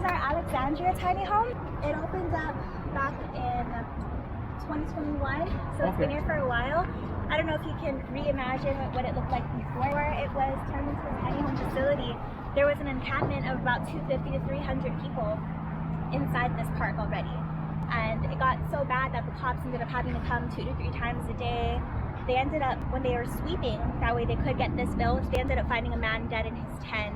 is our Alexandria Tiny Home. It opened up back in 2021, so it's been here for a while. I don't know if you can reimagine what it looked like before it was turned into a tiny home facility. There was an encampment of about 250 to 300 people inside this park already. And it got so bad that the cops ended up having to come 2 to 3 times a day. They ended up, when they were sweeping, that way they could get this built, they ended up finding a man dead in his tent.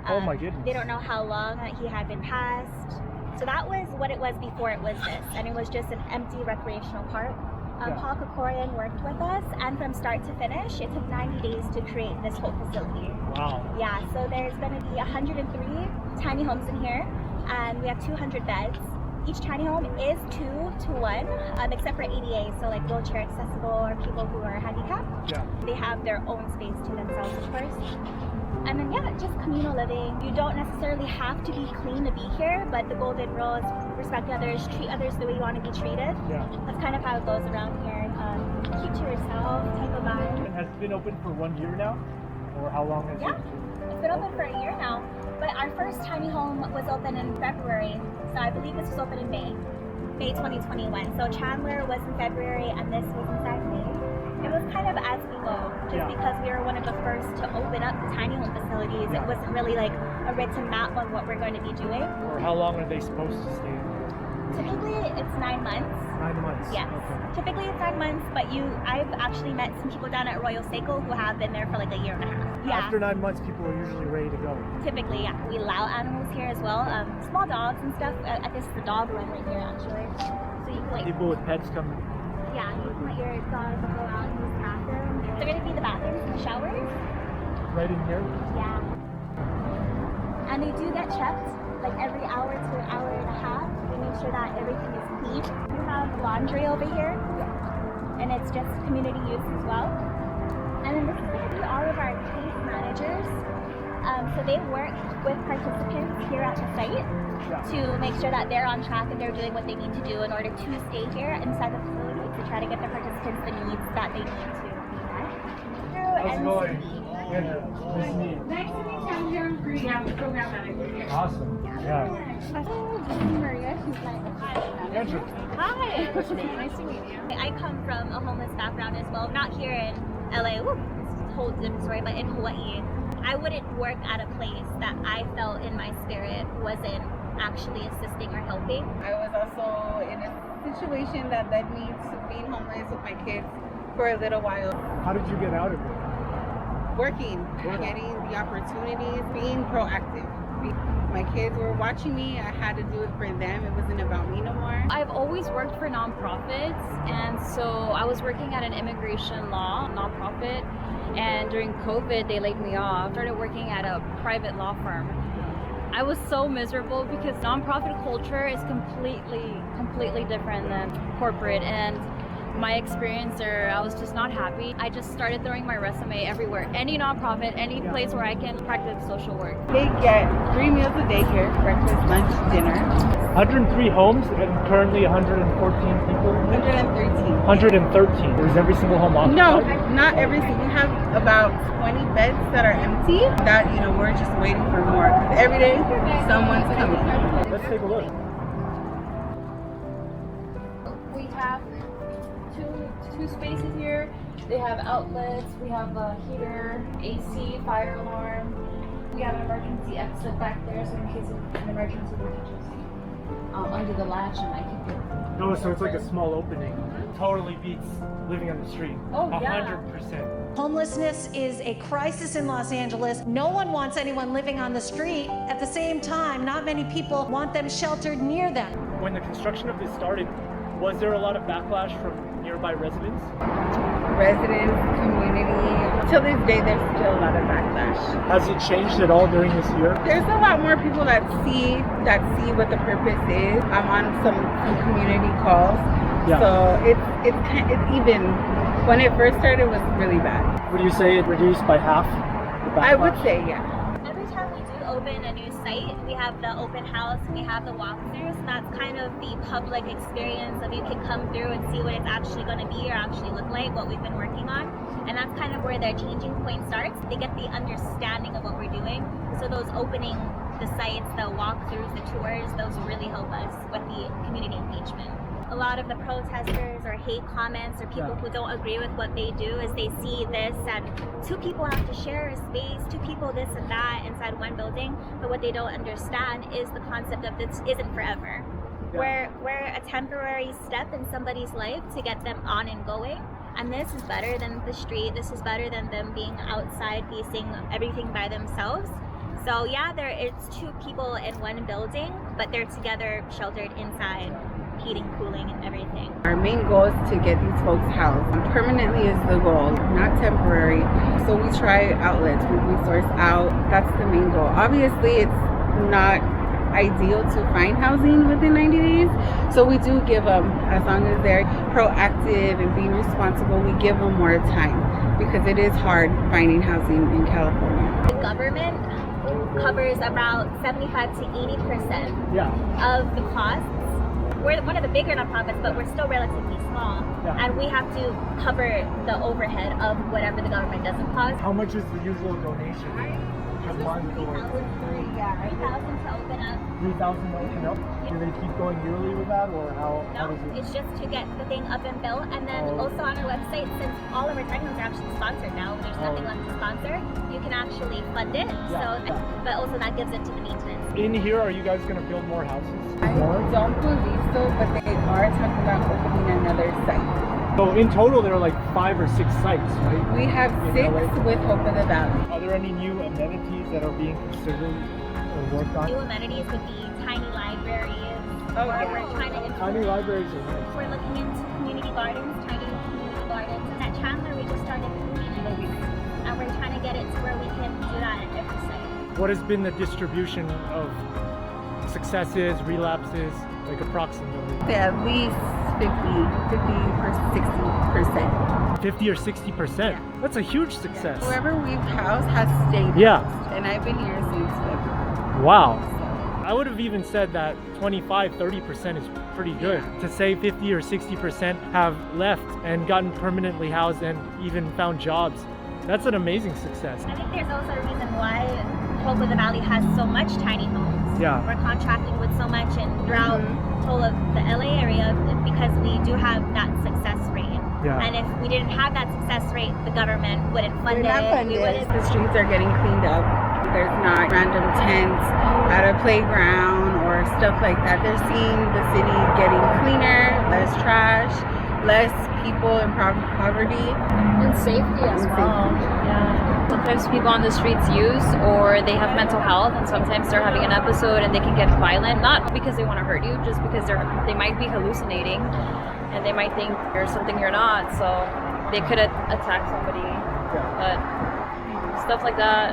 Oh my goodness. They don't know how long he had been passed. So that was what it was before it was this. And it was just an empty recreational park. Paul Kokorian worked with us, and from start to finish, it took 90 days to create this whole facility. Wow. Yeah, so there's going to be 103 tiny homes in here, and we have 200 beds. Each tiny home is 2 to 1, except for ADA, so like wheelchair accessible or people who are handicapped. Yeah. They have their own space to themselves, of course. And then yeah, just communal living. You don't necessarily have to be clean to be here, but the golden rule is respect others, treat others the way you want to be treated. Yeah. That's kind of how it goes around here. Keep to yourself, type of vibe. And has it been open for 1 year now? Or how long has it been? It's been open for a year now. But our first tiny home was open in February. So I believe this was open in May 2021. So Chandler was in February and this was inside May. It was kind of as we go, just because we were one of the first to open up the tiny home facilities. It wasn't really like a written map on what we're going to be doing. Or how long are they supposed to stay? Typically, it's 9 months. 9 months? Yes. Okay. Typically, it's 9 months, but I've actually met some people down at Royal Seiko who have been there for like a year and a half. Yeah. After 9 months, people are usually ready to go. Typically, yeah. We allow animals here as well. Small dogs and stuff. This is the dog run right here, actually. So you can like... People with pets come. Yeah, you can let your dog go out and use the bathroom. They're going to be the bathrooms and the showers. Right in here? Yeah. And they do get checked like every hour to an hour and a half. We make sure that everything is clean. We have laundry over here. And it's just community use as well. And then this is going to be all of our case managers. So they work with participants here at the site to make sure that they're on track and they're doing what they need to do in order to stay here inside the facility to try to get the participants the needs that they need to be met. How's it going? Andrew, nice to meet you. Nice to meet you. I'm Green. I'm the program manager. Awesome. Yeah. Maria, she's like, hi. Andrew. Hi. Nice to meet you. I come from a homeless background as well, not here in LA, it's a whole different story, but in Hawaii. I wouldn't work at a place that I felt in my spirit wasn't actually assisting or helping. I was also in a situation that led me to being homeless with my kids for a little while. How did you get out of it? Working, getting the opportunities, being proactive. My kids were watching me. I had to do it for them. It wasn't about me no more. I've always worked for nonprofits, and so I was working at an immigration law nonprofit, and during COVID they laid me off. Started working at a private law firm. I was so miserable because nonprofit culture is completely different than corporate, and my experience there, I was just not happy. I just started throwing my resume everywhere. Any nonprofit, any place where I can practice social work. They get 3 meals a day here, breakfast, lunch, dinner. 103 homes and currently 114 people? 113. 113. Is every single home occupied? No, not every single. We have about 20 beds that are empty that, we're just waiting for more. Every day, someone's coming. Let's take a look. We have two spaces here. They have outlets, we have a heater, AC, fire alarm. We have an emergency exit back there, so in case of an emergency we can just undo the latch and I can get. Oh, so it's like a small opening. Totally beats living on the street. Oh, yeah. 100%. Homelessness is a crisis in Los Angeles. No one wants anyone living on the street. At the same time, not many people want them sheltered near them. When the construction of this started, was there a lot of backlash from nearby residents? Residents, community. Till this day, there's still a lot of backlash. Has it changed at all during this year? There's a lot more people that see what the purpose is. I'm on some community calls, so it's even. When it first started, it was really bad. Would you say it reduced by half? The I would say, yeah. Every time we do open a new site, we have the open house, we have the walkthroughs. That's kind of the public experience of you can come through and see what it's actually going to be or actually look like, what we've been working on. And that's kind of where their changing point starts. They get the understanding of what we're doing. So those opening the sites, the walkthroughs, the tours, those really help us with the community engagement. A lot of the protesters or hate comments or people who don't agree with what they do is they see this and two people have to share a space, two people this and that inside one building, but what they don't understand is the concept of this isn't forever. We're a temporary step in somebody's life to get them on and going, and this is better than the street, this is better than them being outside facing everything by themselves. So yeah, it's two people in one building, but they're together sheltered inside, heating, cooling, and everything. Our main goal is to get these folks housed. Permanently is the goal, not temporary. So we try outlets, we resource out. That's the main goal. Obviously, it's not ideal to find housing within 90 days. So we do give them, as long as they're proactive and being responsible, we give them more time because it is hard finding housing in California. The government covers about 75 to 80% of the costs. We're one of the bigger nonprofits, but we're still relatively small, and we have to cover the overhead of whatever the government doesn't cost. How much is the usual donation? A month or 3,000 to open up. 3,000 to open up? Do they keep going yearly with that, or how No, does it? it's just to get the thing up and built, and then also on our website, since all of our tiny homes are actually sponsored now, there's nothing left to sponsor, you can actually fund it. But also that gives it to the maintenance. In here, are you guys going to build more houses? I don't believe so, but they are talking about opening another site. So in total, there are like 5 or 6 sites, right? We have 6 with Hope of the Valley. Are there any new amenities that are being considered or worked on? New amenities would be tiny libraries. We're trying to Tiny libraries are nice. We're looking into community gardens, tiny community gardens. And at Chandler, we just started community, and we're trying to get it to where we can do that at every site. What has been the distribution of successes, relapses, like approximately? At least 50 or 60%. 50 or 60%? That's a huge success. Whoever we've housed has stayed housed, and I've been here since February. Wow. I would have even said that 25-30% is pretty good. To say 50 or 60% have left and gotten permanently housed and even found jobs, that's an amazing success. I think there's also a reason why Hope of the Valley has so much tiny homes. Yeah. We're contracting with so much and throughout whole of the LA area because we do have that success rate. Yeah. And if we didn't have that success rate, the government wouldn't fund it. We wouldn't. The streets are getting cleaned up. There's not random tents at a playground or stuff like that. They're seeing the city getting cleaner, less trash, less people in poverty. And safety as well. Yeah. Sometimes people on the streets use or they have mental health, and sometimes they're having an episode and they can get violent, not because they want to hurt you, just because they might be hallucinating and they might think you're something you're not, so they could attack somebody. But stuff like that,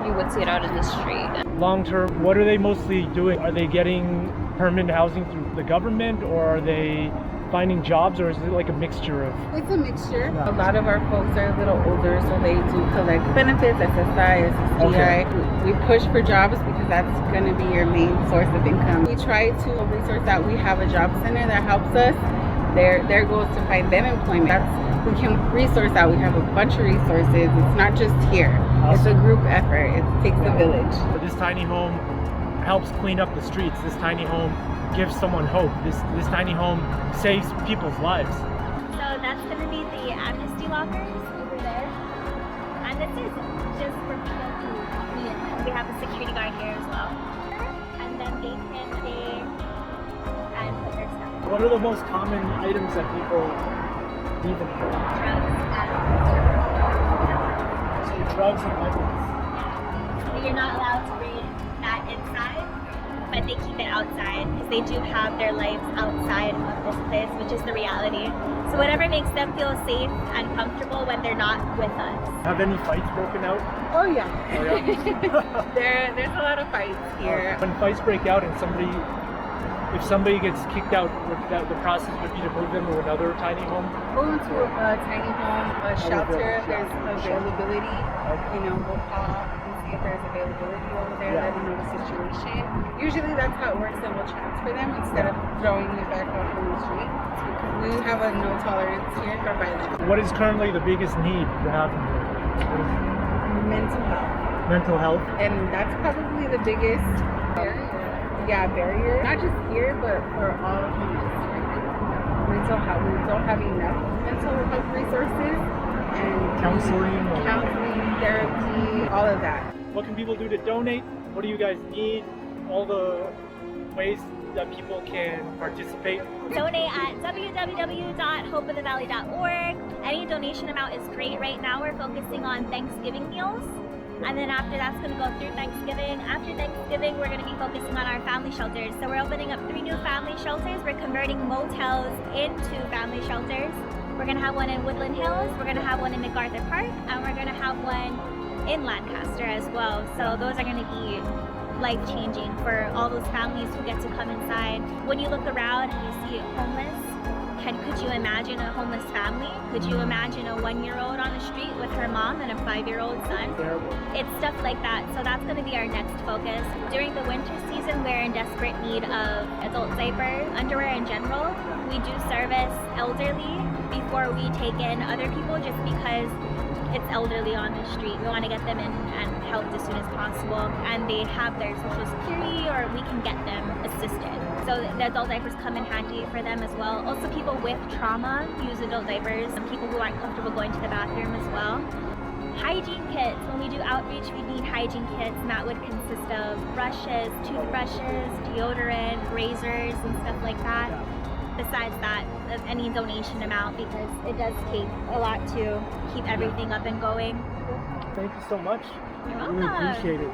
you would see it out in the street. Long term, what are they mostly doing? Are they getting permanent housing through the government, or are they finding jobs, or is it like a mixture of? It's a mixture. A lot of our folks are a little older, so they do collect benefits, SSI, SSDI. We push for jobs because that's going to be your main source of income. We try to resource out. We have a job center that helps us. Their goal is to find them employment. We can resource out. We have a bunch of resources. It's not just here. Awesome. It's a group effort. It takes a village. This tiny home helps clean up the streets. This tiny home gives someone hope. This tiny home saves people's lives. So that's going to be the amnesty lockers over there. And this is just for people who need it. We have a security guard here as well. And then they can stay and put their stuff. What are the most common items that people leave in here? Drugs and weapons. Yeah. You're not allowed to bring that inside, but they keep it outside because they do have their lives outside of this place, which is the reality. So whatever makes them feel safe and comfortable when they're not with us. Have any fights broken out? Oh yeah. There's a lot of fights here. When fights break out and if somebody gets kicked out, the process would be to move them to another tiny home? Go into a tiny home, a shelter, if there's availability. We'll call and see if there's availability over there, let them know the situation. Usually that's how it works, and we'll transfer them instead of throwing them back off on the street. We have a no tolerance here for violence. What is currently the biggest need you have in here? Mental health. Mental health. And that's probably the biggest barrier. Not just here, but for all homeless. Mental health. We don't have enough mental health resources and Counseling. therapy, all of that. What can people do to donate? What do you guys need? All the ways that people can participate. Donate at www.hopeofthevalley.org. Any donation amount is great. Right now we're focusing on Thanksgiving meals. And then after that's going to go through Thanksgiving. After Thanksgiving, we're going to be focusing on our family shelters. So we're opening up 3 new family shelters. We're converting motels into family shelters. We're going to have one in Woodland Hills. We're going to have one in MacArthur Park. And we're going to have one in Lancaster as well. So those are going to be life-changing for all those families who get to come inside. When you look around and you see homeless, could you imagine a homeless family? Could you imagine a 1-year-old on the street with her mom and a 5-year-old son? Terrible. It's stuff like that. So that's going to be our next focus. During the winter season, we're in desperate need of adult diapers, underwear in general. We do service elderly before we take in other people just because it's elderly on the street. We want to get them in and helped as soon as possible, and they have their social security, or we can get them assisted. So the adult diapers come in handy for them as well. Also, people with trauma use adult diapers, and people who aren't comfortable going to the bathroom as well. Hygiene kits. When we do outreach, we need hygiene kits, and that would consist of brushes, toothbrushes, deodorant, razors, and stuff like that. Besides that, any donation amount, because it does take a lot to keep everything up and going. Thank you so much. You're I really welcome. appreciate it.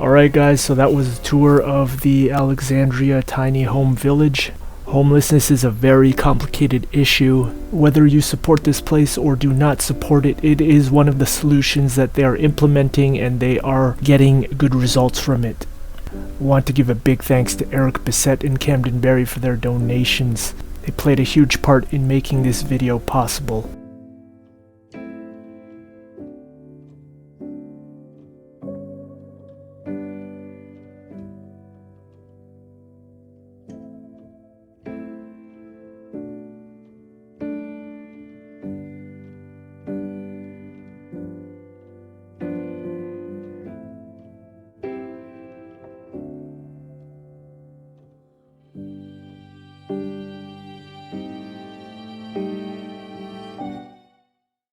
Alright guys, so that was a tour of the Alexandria Tiny Home Village. Homelessness is a very complicated issue. Whether you support this place or do not support it, it is one of the solutions that they are implementing, and they are getting good results from it. Want to give a big thanks to Eric Bissett and Camden Berry for their donations. They played a huge part in making this video possible.